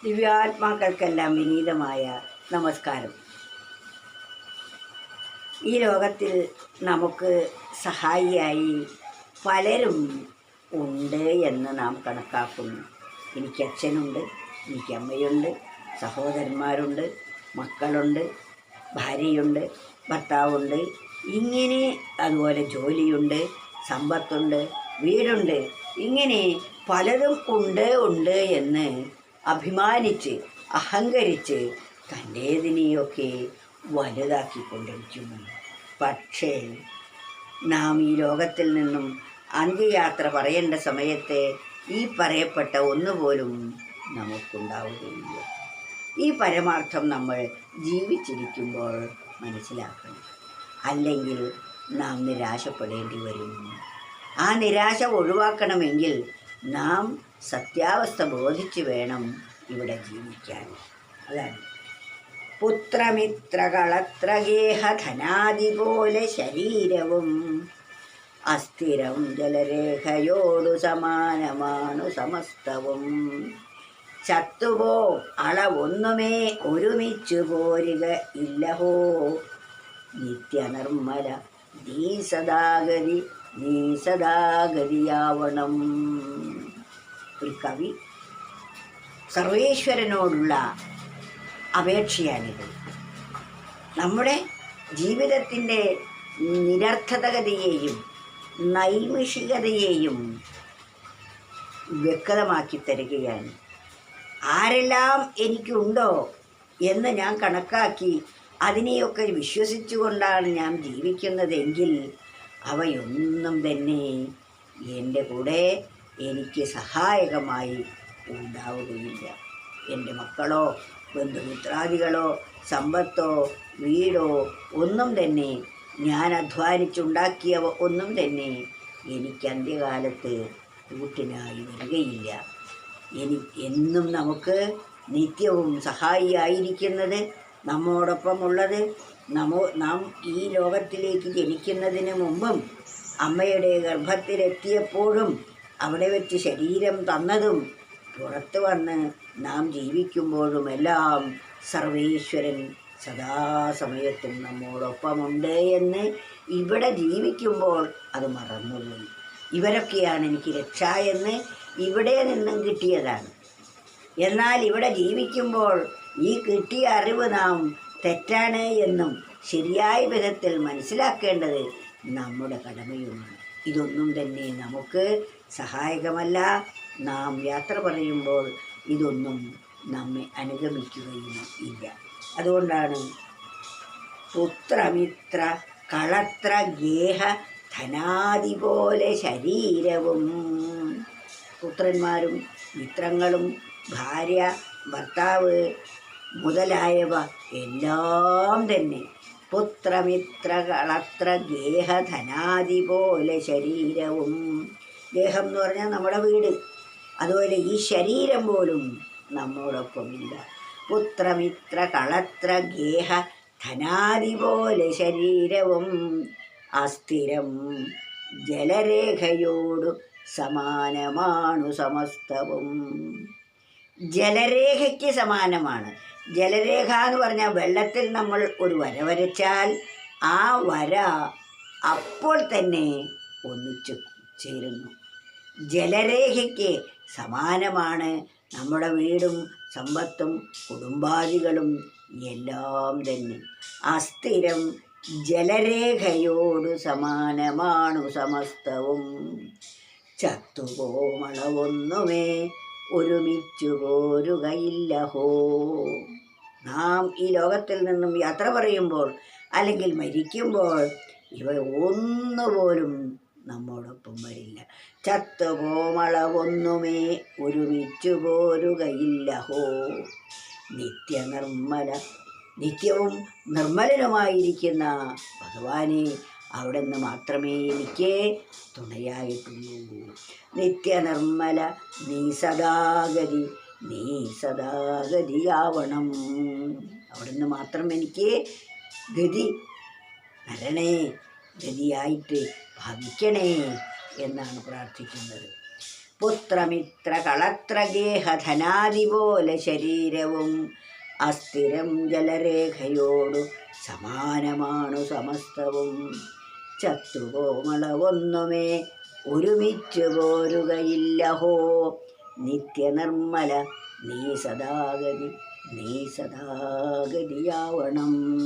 ദിവ്യാത്മാക്കൾക്കെല്ലാം വിനീതമായ നമസ്കാരം. ഈ ലോകത്തിൽ നമുക്ക് സഹായിയായി പലരും ഉണ്ട് എന്ന് നാം കണക്കാക്കുന്നു. എനിക്ക് അച്ഛനുണ്ട്, എനിക്ക് അമ്മയുണ്ട്, സഹോദരന്മാരുണ്ട്, മക്കളുണ്ട്, ഭാര്യയുണ്ട്, ഭർത്താവുണ്ട്, ഇങ്ങനെ അതുപോലെ ജോലിയുണ്ട്, സമ്പത്തുണ്ട്, വീടുണ്ട്, ഇങ്ങനെ പലതും ഉണ്ട് എന്ന് അഭിമാനിച്ച് അഹങ്കരിച്ച് തൻ്റേതിനെയൊക്കെ വലുതാക്കിക്കൊണ്ടിരിക്കുന്നു. പക്ഷേ നാം ഈ ലോകത്തിൽ നിന്നും അന്ത്യയാത്ര പറയേണ്ട സമയത്ത് ഈ പറയപ്പെട്ട ഒന്നുപോലും നമുക്കുണ്ടാവുകയില്ല. ഈ പരമാർത്ഥം നമ്മൾ ജീവിച്ചിരിക്കുമ്പോൾ മനസ്സിലാക്കണം. അല്ലെങ്കിൽ നാം നിരാശപ്പെടേണ്ടി വരും. ആ നിരാശ ഒഴിവാക്കണമെങ്കിൽ നാം സത്യാവസ്ഥ ബോധിച്ച് വേണം ഇവിടെ ജീവിക്കാൻ. അതാണ് പുത്രമിത്ര കളത്ര ഗേഹ ധനാദി പോലെ ശരീരവും അസ്ഥിരം ജലരേഖയോടു സമാനമാണു സമസ്തവും. ചത്തുപോ അളവൊന്നുമേ ഒരുമിച്ചു പോരുക ഇല്ലഹോ, നിത്യനിർമ്മല നീ സദാഗതിയാവണം. ഒരു കവി സർവേശ്വരനോടുള്ള അപേക്ഷയാണിത്. നമ്മുടെ ജീവിതത്തിൻ്റെ നിരർത്ഥകതയെയും നൈമിഷികതയെയും വ്യക്തമാക്കി തരികയാണ്. ആരെല്ലാം എനിക്കുണ്ടോ എന്ന് ഞാൻ കണക്കാക്കി അതിനെയൊക്കെ വിശ്വസിച്ചുകൊണ്ടാണ് ഞാൻ ജീവിക്കുന്നതെങ്കിൽ അവയൊന്നും തന്നെ എൻ്റെ കൂടെ എനിക്ക് സഹായകമായി ഉണ്ടാവുകയില്ല. എൻ്റെ മക്കളോ ബന്ധുമിത്രാദികളോ സമ്പത്തോ വീടോ ഒന്നും തന്നെ, ഞാൻ അധ്വാനിച്ചുണ്ടാക്കിയവ ഒന്നും തന്നെ എനിക്ക് അന്ത്യകാലത്ത് കൂട്ടിനായി വരികയില്ല. എന്നും നമുക്ക് നിത്യവും സഹായിയായിരിക്കുന്നത്, നമ്മോടൊപ്പമുള്ളത്, നാം ഈ ലോകത്തിലേക്ക് ജനിക്കുന്നതിന് മുമ്പും അമ്മയുടെ ഗർഭത്തിലെത്തിയപ്പോഴും അവിടെ വെച്ച് ശരീരം തന്നതും പുറത്തു വന്ന് നാം ജീവിക്കുമ്പോഴുമെല്ലാം സർവേശ്വരൻ സദാസമയത്തും നമ്മോടൊപ്പമുണ്ട് എന്ന് ഇവിടെ ജീവിക്കുമ്പോൾ അത് മറന്നുപോയി. ഇവരൊക്കെയാണ് എനിക്ക് രക്ഷ എന്ന് ഇവിടെ നിന്നും കിട്ടിയതാണ്. എന്നാൽ ഇവിടെ ജീവിക്കുമ്പോൾ ഈ കിട്ടിയ അറിവ് നാം തെറ്റാണ് എന്നും ശരിയായ വിധത്തിൽ മനസ്സിലാക്കേണ്ടത് നമ്മുടെ കടമയുമാണ്. ഇതൊന്നും തന്നെ നമുക്ക് സഹായകമല്ല. നാം യാത്ര പറയുമ്പോൾ ഇതൊന്നും നമ്മെ അനുഗമിക്കുകയും ഇല്ല. അതുകൊണ്ടാണ് പുത്രമിത്ര കളത്ര ഗേഹ ധനാദി പോലെ ശരീരവും. പുത്രന്മാരും മിത്രങ്ങളും ഭാര്യ ഭർത്താവ് മുതലായവ എല്ലാം തന്നെ പുത്രമിത്ര കളത്ര ഗേഹ ധനാദി പോലെ ശരീരവും. ഗേഹം എന്ന് പറഞ്ഞാൽ നമ്മുടെ വീട്. അതുപോലെ ഈ ശരീരം പോലും നമ്മോടൊപ്പമില്ല. പുത്രമിത്ര കളത്ര ഗേഹ ധനാദി പോലെ ശരീരവും അസ്ഥിരം ജലരേഖയോടു സമാനമാണു സമസ്തവും. ജലരേഖയ്ക്ക് സമാനമാണ്. ജലരേഖ എന്ന് പറഞ്ഞാൽ വെള്ളത്തിൽ നമ്മൾ ഒരു വര വരച്ചാൽ ആ വര അപ്പോൾ തന്നെ ഒന്നിച്ചു ചേരുന്നു. ജലരേഖയ്ക്ക് സമാനമാണ് നമ്മുടെ വീടും സമ്പത്തും കുടുംബാദികളും എല്ലാം തന്നെ. അസ്ഥിരം ജലരേഖയോടു സമാനമാണു സമസ്തവും. ചത്തുപോമളവൊന്നുമേ ഒരുമിച്ചു പോരുകയില്ലഹോ. നാം ഈ ലോകത്തിൽ നിന്നും യാത്ര പറയുമ്പോൾ അല്ലെങ്കിൽ മരിക്കുമ്പോൾ ഇവ ഒന്നുപോലും നമ്മോടൊപ്പം വരില്ല. ചത്തുപോമളവൊന്നുമേ ഒരുമിച്ചു പോരുകയില്ലഹോ. നിത്യവും നിർമ്മലനുമായിരിക്കുന്ന ഭഗവാനെ അവിടുന്ന് മാത്രമേ എനിക്ക് തുണയായിട്ടുള്ളൂ. നിത്യനിർമ്മല നീ സദാഗതിയാവണം. അവിടുന്ന് മാത്രം എനിക്ക് ഗതിയായിട്ട് ഭവിക്കണേ എന്നാണ് പ്രാർത്ഥിക്കുന്നത്. പുത്രമിത്ര കളത്ര ഗേഹധനാദി പോലെ ശരീരവും അസ്ഥിരം ജലരേഖയോടു സമാനമാണു സമസ്തവും. ചത്തുകോമളവൊന്നുമേ ഒരുമിച്ചു പോരുകയില്ലഹോ, നിത്യനിർമ്മല നീ സദാഗതിയാവണം.